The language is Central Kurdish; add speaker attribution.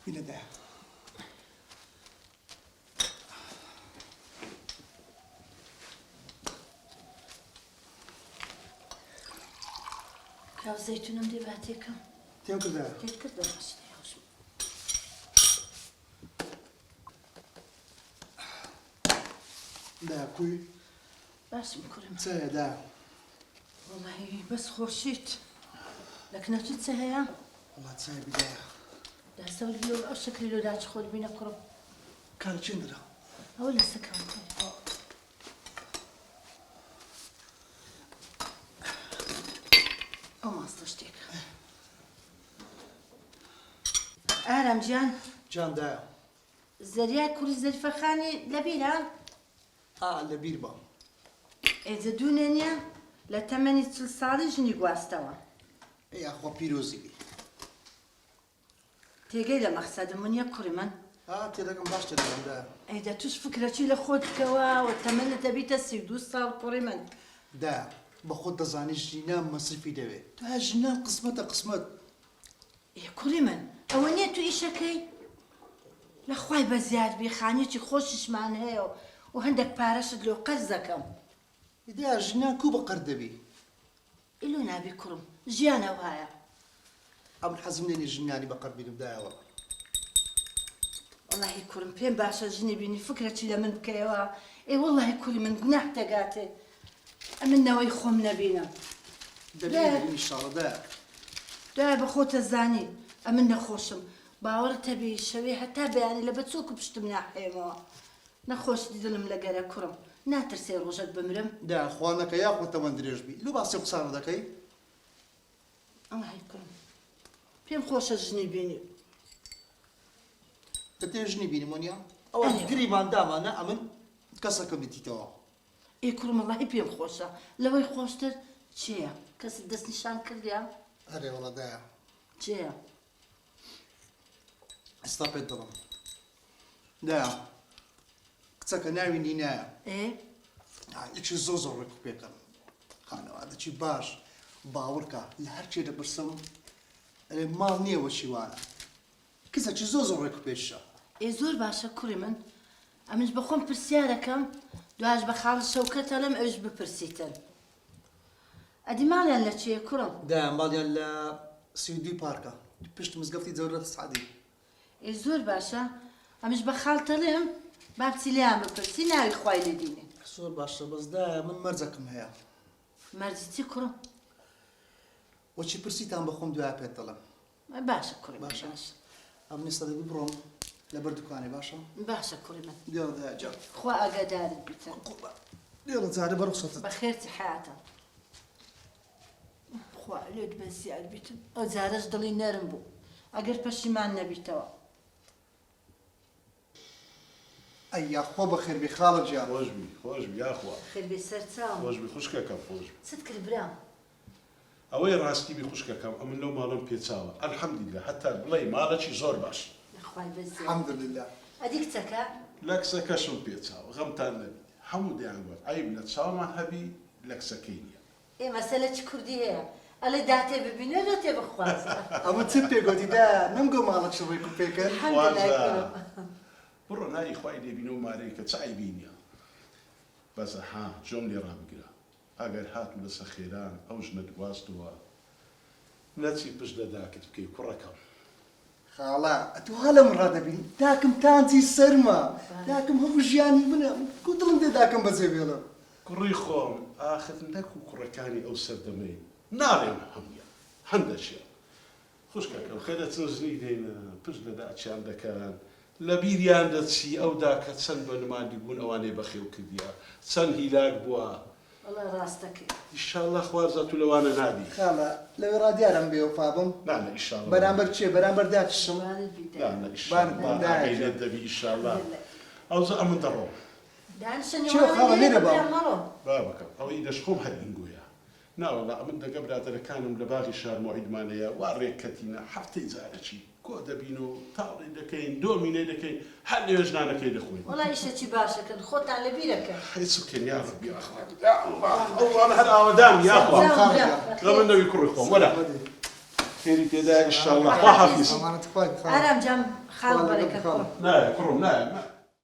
Speaker 1: بینە دایە.
Speaker 2: کاو زەیتونم دێ با تێکەم.
Speaker 1: تێم کردە؟
Speaker 2: تێت کردە باشە هەوشم.
Speaker 1: دایە کوی
Speaker 2: باشم کوڕم.
Speaker 1: چایە دایە؟
Speaker 2: وەڵاهی بەس خۆشیت. لەکنەتت چە هەیە؟
Speaker 1: وەڵا چای بدایە.
Speaker 2: داسەولی لۆ ئەو شکری لۆ داچ خۆت بینە کوڕم.
Speaker 1: کار چندرا؟
Speaker 2: ئەوە لە سەکەم کوڕم. ئەو ماستە شتێکە. ئارام گیان
Speaker 1: جان دایە.
Speaker 2: زەریای کوڕی زەریفەخانی لەبیرە؟
Speaker 1: لەبیر بە.
Speaker 2: ئێجە دوونێنە لە تەمەنی 40 ساڵی ژنی گواستەوە.
Speaker 1: یاخوا پیرۆزی بی.
Speaker 2: تێگەی لە مەقسەدم وانییە کوڕی من؟
Speaker 1: تێدەکەم باش تێدەکەم دایە.
Speaker 2: ئەیدە توش فکرەچی لە خۆت بکەوە و تەمەنت دەبیتە 32 ساڵ کوڕی من.
Speaker 1: دایە بە خۆت دەزانی ژینام مەسرفی دەوێت. تو هە ژینام قسمەتە قسمەت.
Speaker 2: کوڕی من ئەوە نییە تو ئیشەکەی؟ لە خوای بە زیاد بێ خانێکی خۆشیشمان هەیە و هەندێک پارەشت لێو قەرز دەکەم.
Speaker 1: دایە ژینان کوو بە قەرز دەبی.
Speaker 2: ئیلۆ نابی کوڕم ژیانە وایە.
Speaker 1: ئەم حەزم لێنی ژینانی بە قەرز بینم دایەوە.
Speaker 2: وەڵاهی کوڕم پێم باشە ژنی بینی فکرەچی لە من بکەیەوە. ئێ وەڵاهی کوڕی من گوناح دەگاتێ. ئەمن نەوەی خۆم نەبینم.
Speaker 1: دەبێت ئینشاڵڵا دایە.
Speaker 2: دایە بە خۆتە زانی ئەمن نەخۆشم. باوەڕت هەبی شەوێ هەتا بەیانی لە بەچۆک و پشتم ناحێمەوە. نەخۆش دڵم لەگەرە کوڕم. ناترسێ ڕۆژەت بمرم؟
Speaker 1: دایە خوا نەکە یاخۆ تەوەن درێژ بی. لۆ باسی قسانە دەکەی؟
Speaker 2: ئەڵی کوڕم پێم خۆشە ژنی بینی.
Speaker 1: دەتێ ژنی بینیم وەنیا؟ ئەوە گریمان دامانە ئەمن کەسەکەم دیتیتەوە.
Speaker 2: ئێ کوڕم وەڵاهی پێم خۆشە. لەوەی خۆشتر چێیە؟ کەست دەستنیشان کردیا؟
Speaker 1: هەرێ وەڵا دایە.
Speaker 2: چێیە؟
Speaker 1: ئێستا پێت دەڵم. دایە کچەکە ناوی نینایە. یەکی زۆر زۆر ڕێک پێکەم. خانەوادەکی باش باوەڕکە لە هەرچێ دەپرسم ئەڵێ ماڵ نییە وەچی وانە. کچێکی زۆر زۆر ڕێک پێشە.
Speaker 2: زۆر باشە کوڕی من. ئەمش بە خۆم پرسیارەکەم دوایش بە خاڵ شەوکەتە لەم ئەوش بپرسیتن. ئەدی ماڵیان لە چێە کوڕم؟
Speaker 1: دایە ماڵیان لە سویدی پارکە پشت مزگەفتی جەورەت سعدی.
Speaker 2: زۆر باشە. ئەمش بە خاڵتەڵێم با بچی لێیان بپرسی ناوی خوای لێدینێ.
Speaker 1: زۆر باشە بەس دایە من مەرجەکەم هەیە.
Speaker 2: مەرجی چی کوڕم؟
Speaker 1: وەچی پرسیتان بە خۆم دوای پێت دەڵێم.
Speaker 2: باشە کوڕی من باشە.
Speaker 1: ئەم نیستە دەبی بڕۆم لەبەر دوکانێ باشە؟
Speaker 2: باشە کوڕی من.
Speaker 1: دیێڵە دایە جان.
Speaker 2: خوا ئاگادارت بیتن.
Speaker 1: دیێڵە جارە بەڕوخسەتت.
Speaker 2: بەخێرتی حیاتە. خوا لێت بە زیاد بیتن. ئەو جارەش دڵی نەرم بوو. ئەگەر پەشیمان نەبیتەوە.
Speaker 1: ئەیا خۆ بەخێر بی خاڵە گیان.
Speaker 3: خۆش بی یاخوا.
Speaker 2: خێر بێ سەر چاوم.
Speaker 3: خۆش بی خوشکەکەم خۆش بی.
Speaker 2: چت کرد برام؟
Speaker 3: ئەوەی ڕاستی بی خوشکەکەم ئەمن لەو ماڵم پێچاوە. ئەلحەمدولیلا هەتا بڵێ ماڵێکی زۆر باش.
Speaker 2: لەخوای بە زیاد.
Speaker 1: الحەمدولیلا.
Speaker 2: ئەدی کچەکە؟
Speaker 3: لە کچەکەشم پێچاوە غەمتان نەبی. هەموو دەیانگوت عیب لە چاومان هەبی لە کچەکەی نییە.
Speaker 2: مەسەلە چ کوردی هەیە؟ ئەڵێ داتێ ببینە دۆ تێ بخوازە.
Speaker 1: ئەمە چ پێگوتی دایە نەمگۆ ماڵەت ڕێک و پێکەن.
Speaker 3: بڕۆ نایی خوای لێبینە و مارەی کە چ عیبی نییە. بەسە ها جۆم لێ ڕابگرە. ئەگەر هاتوو لەسەر خێران ئەو ژنە دواستووە نەچی پشت لە داکت بکەی کوڕەکەم.
Speaker 1: خاڵە ئەتو هەڵە من ڕادەبین داکم تانچی سەرمە داکم هەموو ژیانی منە کو دڵم دێ داکەم بەجێ بێڵم.
Speaker 3: کوڕی خۆم ئاخر نەکو کوڕەکانی ئەو سەردەمەی ناڵێم هەموویە هەندەشێ. خوشکەکەم خێرە چەند ژنی دێنە پشت لە داچیان دەکەن لە بیریان دەچی ئەودا کە چەند بە نمادی بوون ئەوانەی بەخێو کردیا چەند هیلاک بووە.
Speaker 2: وەڵا ڕاستەکەی.
Speaker 3: ئیشاڵڵا خوارزە تو لەوانە نابی.
Speaker 1: خاڵە لەوێ ڕادیارم بێ وەفابم.
Speaker 3: نانە ئیشاڵڵا.
Speaker 1: بەرامبەر چێ بەرامبەر داچشم.
Speaker 3: نانە ئیشاڵڵا عەقیلێت دەبی ئیشاڵڵا. ئەوزە ئەمن دەڕۆ.
Speaker 1: چێ خاڵە لێرە بە.
Speaker 3: با بکەم ئەوە ئیدەش خۆم هەرئینگویە. ناوەڵا ئەمن دەگە برادەرەکانم لە باغی شارمۆعیدمانەیە وا ڕێککەتینە هەفتەی جارەچی کۆ دەبین و تاڵی دەکەین دۆمینەی دەکەین هەر لێ ژنانەکەی دەخۆین.
Speaker 2: وەڵا ئیشەکی باشەکەن خۆتان لە بیرەکە.
Speaker 3: هیچکەن یا ڕەبی ئاخوا. ئەوڵان هەر ئاوەدان یاخوا. غەمن نەوی کوڕی خۆم وەلا. خيري تدا ان شاء الله. وحافظ.
Speaker 2: أرام جام خال بركة كرم.
Speaker 3: لا كرم لا